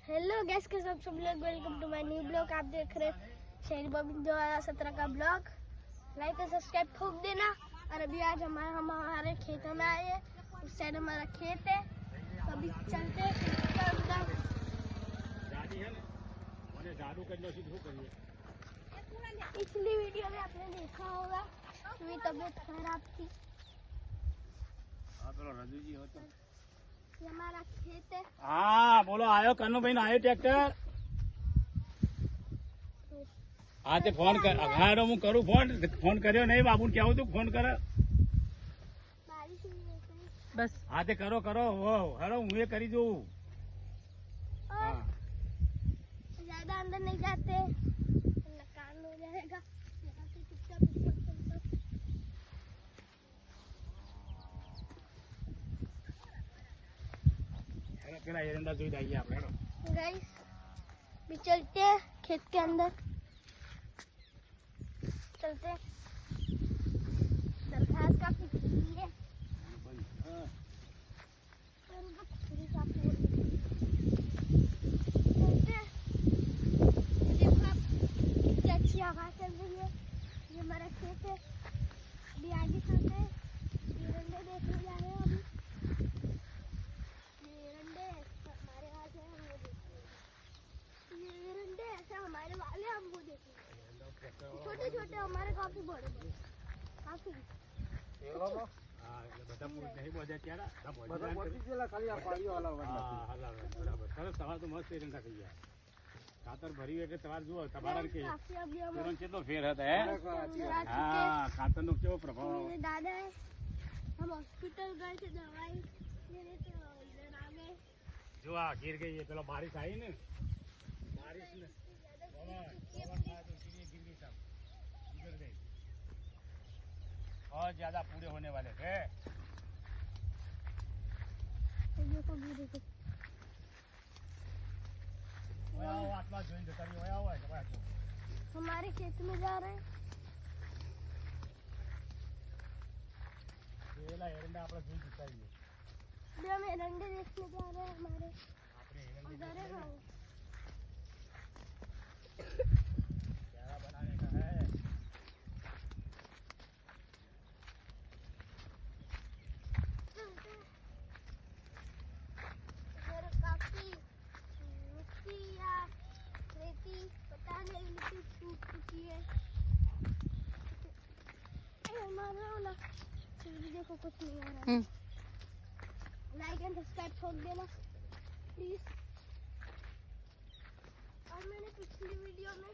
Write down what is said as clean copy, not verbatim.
Hello guys के सब लोग, welcome to my new blog. आप देख रहे हैं शहरी बॉबिन 2017 का ब्लॉग। लाइक और सब्सक्राइब ठोक देना। और अभी आज हमारे खेतों में आए हैं। उस साइड हमारा खेत है, तो अभी चलते हैं। पिछली वीडियो में आपने देखा होगा मेरी तबीयत खराब थी। ये हमारा खेत है। हाँ बोलो, आयो कन्नू भाई आयो ट्रेक्टर आते फोन कर अघारो हूँ करूँ फोन કર્યો नहीं बाबू क्या हो तू फोन कर बारिश हुई है कहीं? बस आते करो वो हेलो हूँ ये करी दू। और ज्यादा अंदर नहीं जाते, कान हो जाएगा। यहाँ से चुपचाप ऊपर चलता। પેલા એરંડા જોઈ જઈએ આપણે गाइस भी चलते हैं खेत के अंदर, चलते हैं। घास काफी खिली है। चलते हैं। देखो आप कितनी अच्छी हवा चल रही है। ये हमारा खेत है। अभी आगे चलते हैं। एरंडे देखने जा रहे हैं अभी। ये एरंडे हमारे हाथ है, हम वो देखेंगे। ये एरंडे ऐसे हमारे वाले, हम वो देखेंगे। छोटे छोटे हमारे काफी बड़े बड़े काफी। नहीं बोझा क्या तो मस्त एरंडा થઈ ગયા ખાતર ભરી એટલે તમારે જુઓ તમારા કે તુરંત કેટલો ફેર હતા હે। હા ખાતર નો કેવો પ્રભાવ। दादा है, हम हॉस्पिटल गए थे दवाई लेने, तो इधर आ गए। જો આ गिर गई है પેલો बारिश आई ने बारिश ने गिर गई सब गिर गई। बहुत ज्यादा पूरे होने वाले थे। देखो भी देखो। हमारे खेत में जा रहे हैं। अभी हम एरंडे देखने जा रहे हैं हमारे उधर है। हाँ। बनाने का है इधर काफी मिट्टी या रेती, पता नहीं, मिट्टी सूख चुकी है। हमारा वाला फिर भी देखो कुछ नहीं आ रहा है। लाइक एंड सब्सक्राइब ठोक देना प्लीज। और मैंने पिछली वीडियो में